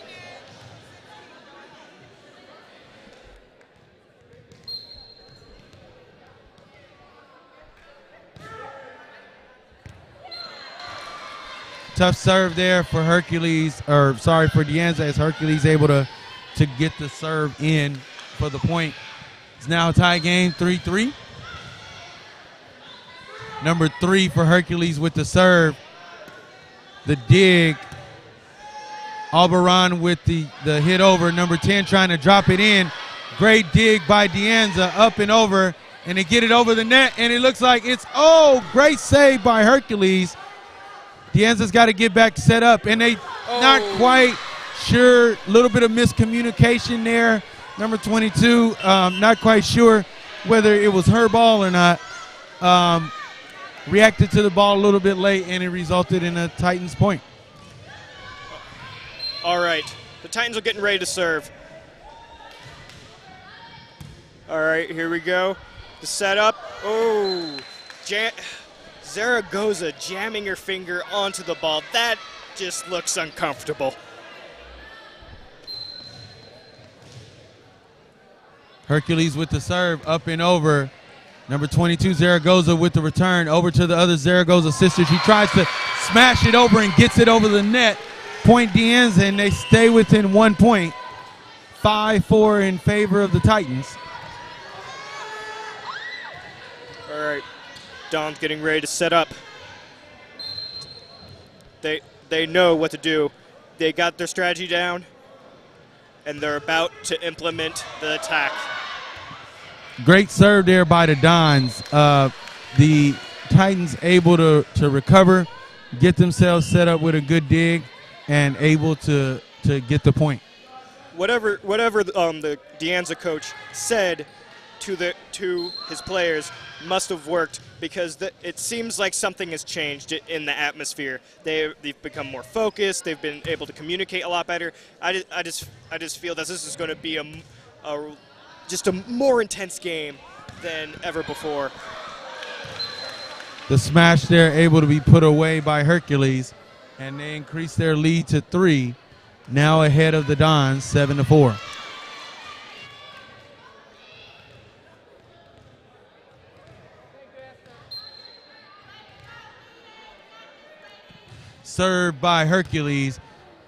Tough serve there for Hercules, or sorry, for Deanza, as Hercules able to get the serve in for the point. It's now a tie game, 3-3. Number 3 for Hercules with the serve. The dig. Albaran with the hit over. Number 10 trying to drop it in. Great dig by Deanza, up and over, and they get it over the net, and it looks like it's, great save by Hercules. Deanza's got to get back set up, and they not quite sure. A little bit of miscommunication there. Number 22, not quite sure whether it was her ball or not. Reacted to the ball a little bit late, and it resulted in a Titans point. All right, the Titans are getting ready to serve. All right, here we go. The setup. Zaragoza jamming her finger onto the ball. That just looks uncomfortable. Hercules with the serve, up and over. Number 22, Zaragoza with the return, over to the other Zaragoza sister. She tries to smash it over and gets it over the net. Point Deanza, and they stay within 1 point. 5-4 in favor of the Titans. All right. Don's getting ready to set up. They know what to do. They got their strategy down, and they're about to implement the attack. Great serve there by the Dons. The Titans able to recover, get themselves set up with a good dig, and able to get the point. Whatever the Deanza coach said to his players must have worked, because it seems like something has changed in the atmosphere. They've become more focused. They've been able to communicate a lot better. I just feel that this is going to be just a more intense game than ever before. The smash there able to be put away by Hercules, and they increase their lead to 3. Now ahead of the Dons, 7-4. Served by Hercules,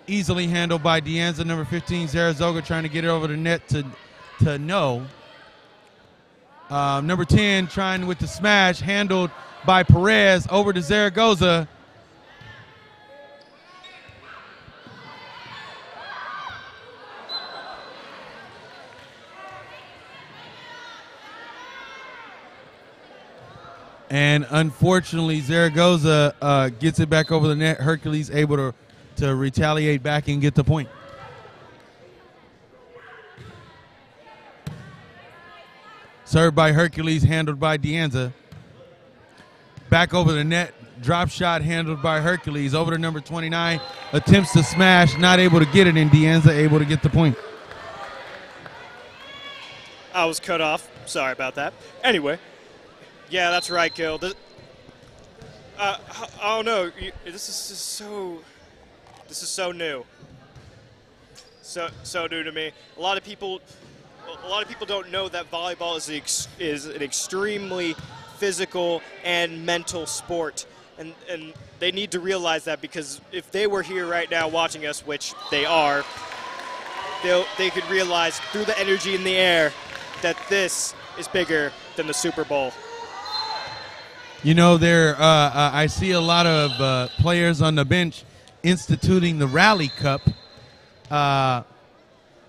easily handled by Deanza. Number 15, Zaragoza trying to get it over the net to no. Number 10 trying with the smash, handled by Perez, over to Zaragoza. And unfortunately, Zaragoza gets it back over the net. Hercules able to retaliate back and get the point. Served by Hercules, handled by Deanza. Back over the net, drop shot handled by Hercules. Over to number 29, attempts to smash, not able to get it, and Deanza able to get the point. I was cut off. Sorry about that. Anyway. Yeah, that's right, Gill. I don't know. This is so new. So new to me. A lot of people don't know that volleyball is an extremely physical and mental sport, and they need to realize that, because if they were here right now watching us, which they are, they could realize through the energy in the air that this is bigger than the Super Bowl. You know, I see a lot of players on the bench instituting the Rally Cup.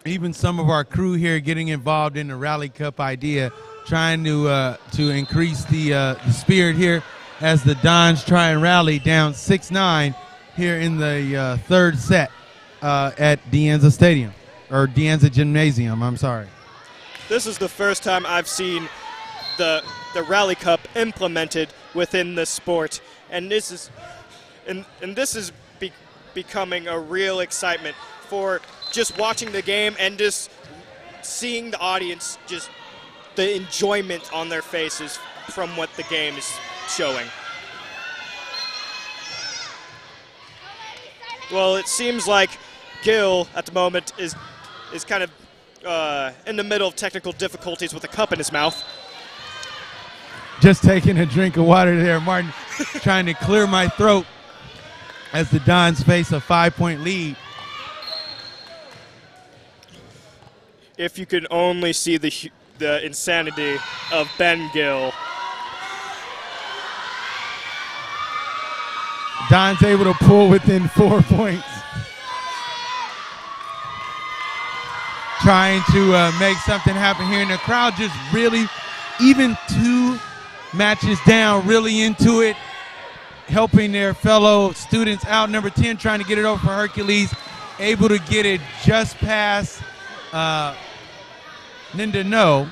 Even some of our crew here getting involved in the Rally Cup idea, trying to increase the spirit here as the Dons try and rally down 6-9 here in the third set at De Anza Stadium, or De Anza Gymnasium, I'm sorry. This is the first time I've seen the Rally Cup implemented within the sport, and this is becoming a real excitement for just watching the game and just seeing the audience, just the enjoyment on their faces from what the game is showing. Well, it seems like Gill at the moment is kind of in the middle of technical difficulties with a cup in his mouth. Just taking a drink of water there, Martin, trying to clear my throat as the Dons face a 5-point lead. If you could only see the insanity of Ben Gill. Don's able to pull within 4 points. Trying to make something happen here, and the crowd just really, even 2 matches down, really into it, helping their fellow students out. Number 10 trying to get it over for Hercules, able to get it just past Linda. No,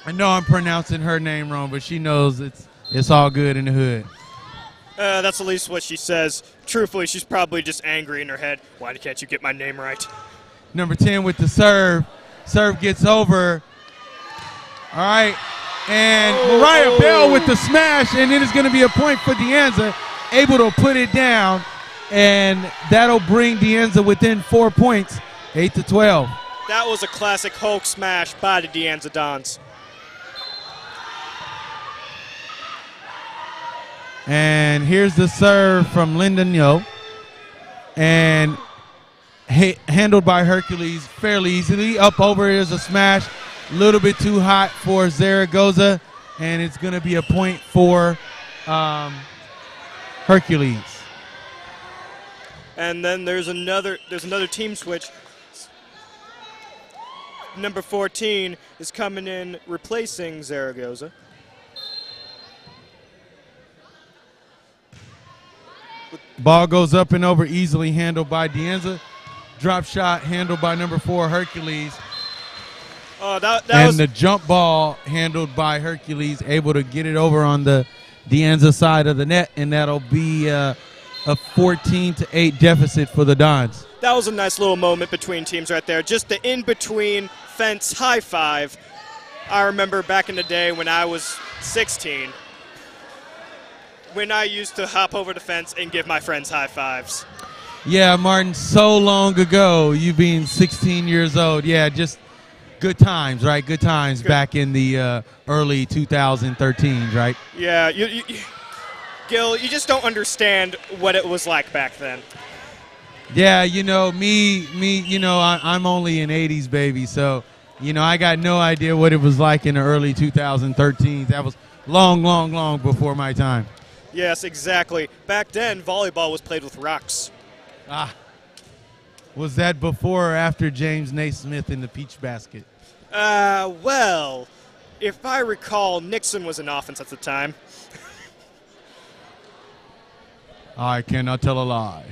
I know I'm pronouncing her name wrong, but she knows it's all good in the hood. That's at least what she says. Truthfully, she's probably just angry in her head. Why can't you get my name right? Number 10 with the serve. Serve gets over. All right. And Mariah Bell with the smash, and it is going to be a point for De Anza, able to put it down, and that'll bring De Anza within 4 points, 8-12. That was a classic Hulk smash by the De Anza Dons. And here's the serve from Lyndon Yo, and handled by Hercules fairly easily. Up over is a smash. A little bit too hot for Zaragoza, and it's going to be a point for Hercules. And then there's another team switch. Number 14 is coming in replacing Zaragoza. Ball goes up and over, easily handled by De Anza. Drop shot handled by number 4 Hercules. And the jump ball handled by Hercules, able to get it over on the De Anza side of the net, and that'll be a 14-8 deficit for the Dons. That was a nice little moment between teams right there. Just the in-between fence high five. I remember back in the day when I was 16, when I used to hop over the fence and give my friends high fives. Yeah, Martin, so long ago, you being 16 years old. Yeah, just good times, right? Good times back in the early 2013s, right? Yeah, Gill, you just don't understand what it was like back then. Yeah, you know, I'm only an 80s baby, so, I got no idea what it was like in the early 2013s. That was long, long, long before my time. Yes, exactly. Back then, volleyball was played with rocks. Was that before or after James Naismith in the peach basket? Well, if I recall, Nixon was in offense at the time. I cannot tell a lie.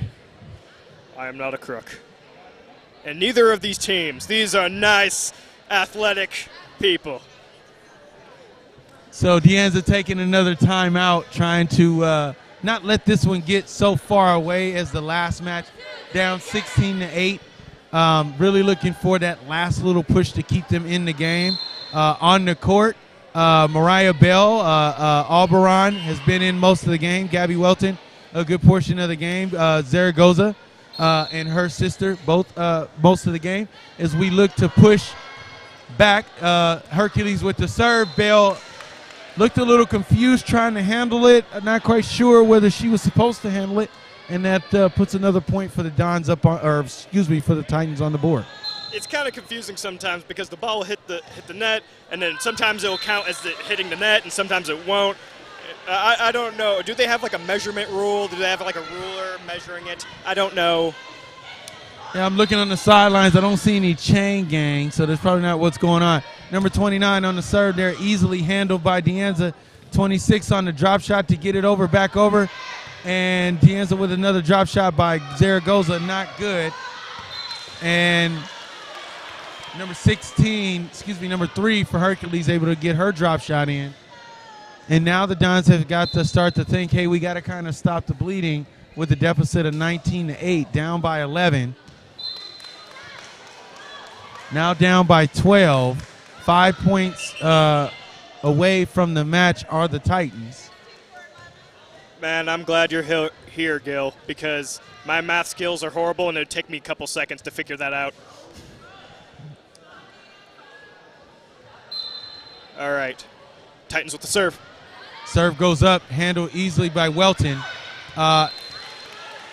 I am not a crook. And neither of these teams. These are nice, athletic people. So De Anza taking another timeout, trying to not let this one get so far away as the last match, down 16-8. Really looking for that last little push to keep them in the game on the court. Mariah Bell, Alberon has been in most of the game. Gabby Welton, a good portion of the game. Zaragoza and her sister, both most of the game. As we look to push back, Hercules with the serve. Bell looked a little confused trying to handle it. Not quite sure whether she was supposed to handle it. And that puts another point for the Dons up on, or excuse me, for the Titans on the board. It's kind of confusing sometimes because the ball will hit the net, and then sometimes it will count as hitting the net, and sometimes it won't. I don't know. Do they have like a measurement rule? Do they have like a ruler measuring it? I don't know. Yeah, I'm looking on the sidelines. I don't see any chain gang, so that's probably not what's going on. Number 29 on the serve there, easily handled by Deanza. 26 on the drop shot to get it over, back over. And Deanza with another drop shot by Zaragoza, not good. And number 3 for Hercules, able to get her drop shot in. And now the Dons have got to start to think, hey, we got to kind of stop the bleeding with a deficit of 19-8, down by 11. Now down by 12. 5 points away from the match are the Titans. Man, I'm glad you're here, Gill, because my math skills are horrible, and it would take me a couple seconds to figure that out. All right. Titans with the serve. Serve goes up, handled easily by Welton.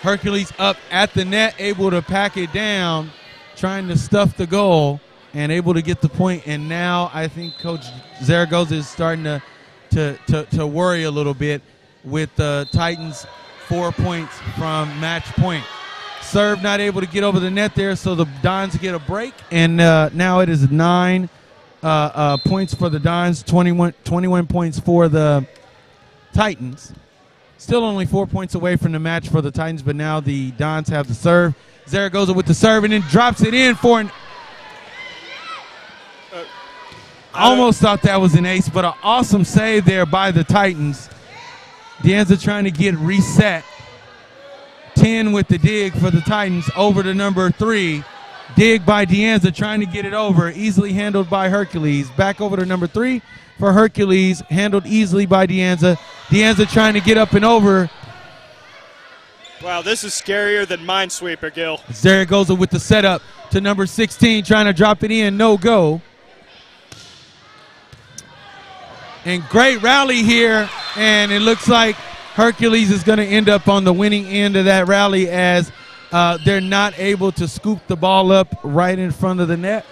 Hercules up at the net, able to pack it down, trying to stuff the goal, and able to get the point. And now I think Coach Zaragoza is starting to worry a little bit with the Titans 4 points from match point. Serve not able to get over the net there, so the Dons get a break. And now it is 9 points for the Dons, 21 points for the Titans. Still only 4 points away from the match for the Titans, but now the Dons have the serve. Zaragoza with the serve and then drops it in for an almost thought that was an ace, but an awesome save there by the Titans. Deanza trying to get reset. 10 with the dig for the Titans over to number 3. Dig by Deanza trying to get it over. Easily handled by Hercules. Back over to number 3 for Hercules. Handled easily by Deanza. Deanza trying to get up and over. Wow, this is scarier than Minesweeper, Gill. Zaragoza with the setup to number 16, trying to drop it in, no go. And great rally here, and it looks like Hercules is going to end up on the winning end of that rally as they're not able to scoop the ball up right in front of the net.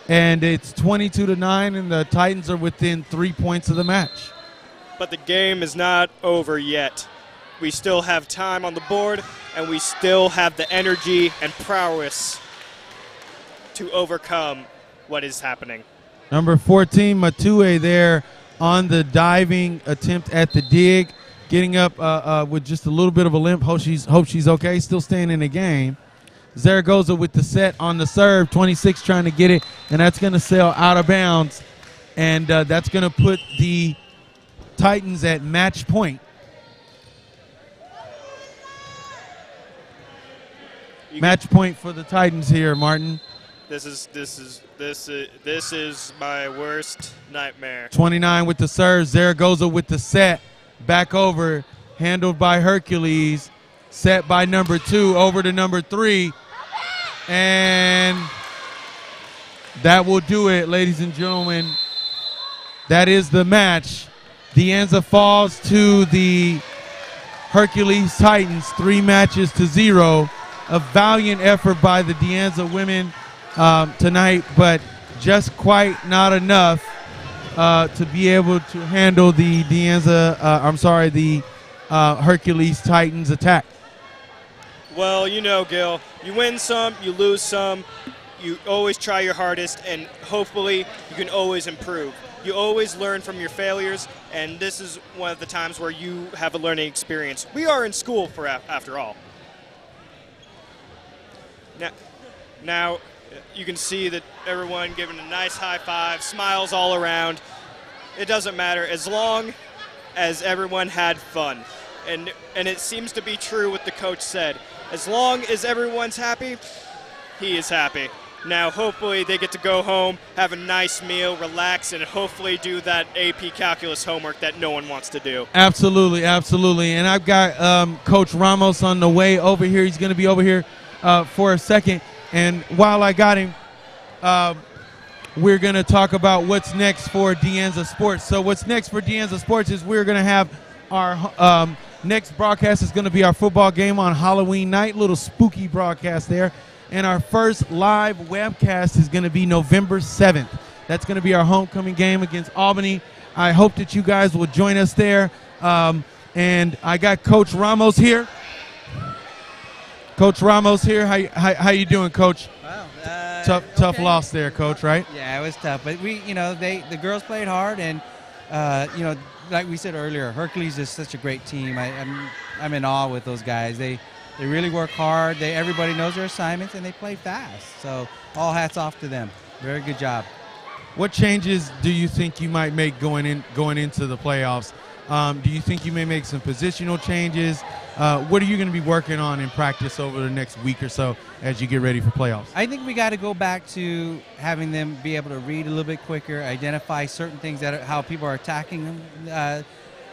And it's 22-9, and the Titans are within 3 points of the match. But the game is not over yet. We still have time on the board, and we still have the energy and prowess to overcome what is happening. Number 14, Matue there on the diving attempt at the dig, getting up with just a little bit of a limp. Hope she's okay, still staying in the game. Zaragoza with the set on the serve, 26 trying to get it, and that's going to sail out of bounds. And that's going to put the Titans at match point. Match point for the Titans here, Martin. This is my worst nightmare. 29 with the serve, Zaragoza with the set, back over, handled by Hercules, set by number 2, over to number 3, and that will do it, ladies and gentlemen. That is the match. Deanza falls to the Hercules Titans, 3-0. A valiant effort by the Deanza women tonight, but just quite not enough to be able to handle the Hercules Titans attack. Well, you know, Gill, you win some, you lose some. You always try your hardest, and hopefully you can always improve. You always learn from your failures, and this is one of the times where you have a learning experience. We are in school after all. Now, you can see that everyone giving a nice high five, smiles all around. It doesn't matter as long as everyone had fun. And it seems to be true what the coach said. As long as everyone's happy, he is happy. Now, hopefully, they get to go home, have a nice meal, relax, and hopefully do that AP Calculus homework that no one wants to do. Absolutely, absolutely. And I've got Coach Ramos on the way over here. He's going to be over here for a second. And while I got him, we're going to talk about what's next for De Anza Sports. So what's next for De Anza Sports is we're going to have our next broadcast is going to be our football game on Halloween night, little spooky broadcast there. And our first live webcast is going to be November 7th. That's going to be our homecoming game against Albany. I hope that you guys will join us there. And I got Coach Ramos here. Coach Ramos here. How you doing, Coach? Wow. Tough okay. loss there, Coach, right? Yeah, it was tough. But the girls played hard, and like we said earlier, Hercules is such a great team. I'm in awe with those guys. They really work hard. Everybody knows their assignments, and they play fast. So all hats off to them. Very good job. What changes do you think you might make going into the playoffs? Do you think you may make some positional changes? What are you going to be working on in practice over the next week or so as you get ready for playoffs? I think we got to go back to having them be able to read a little bit quicker, identify certain things how people are attacking them,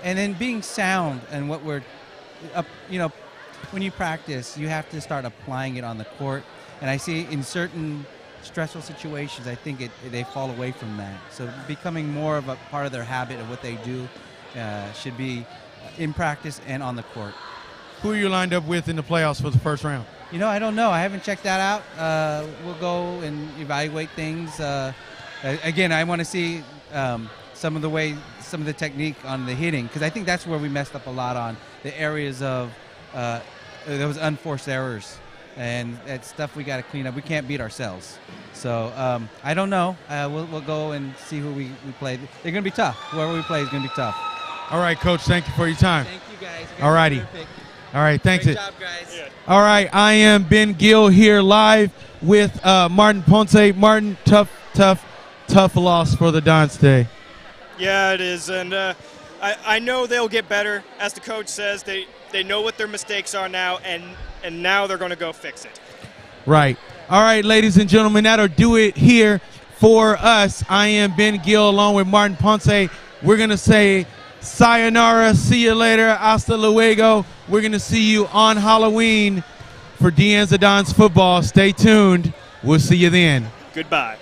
and then being sound and what we're, when you practice, you have to start applying it on the court. And I see in certain stressful situations, I think they fall away from that. So becoming more of a part of their habit of what they do should be in practice and on the court. Who are you lined up with in the playoffs for the first round? I don't know. I haven't checked that out. We'll go and evaluate things. Again, I want to see some of the technique on the hitting, because I think that's where we messed up a lot on the areas of those unforced errors, and that's stuff we got to clean up. We can't beat ourselves. So I don't know. We'll go and see who we play. They're going to be tough. Whoever we play is going to be tough. All right, Coach. Thank you for your time. Thank you, guys. All righty. All right, thanks. Great job, guys. Yeah. All right, I am Ben Gill here live with Martin Ponce. Martin, tough loss for the Dons today. Yeah, it is, and I know they'll get better. As the coach says, they know what their mistakes are now, and now they're going to go fix it. Right. All right, ladies and gentlemen, that'll do it here for us. I am Ben Gill along with Martin Ponce. We're going to say sayonara, see you later, hasta luego. We're going to see you on Halloween for De Anza Dons football. Stay tuned. We'll see you then. Goodbye.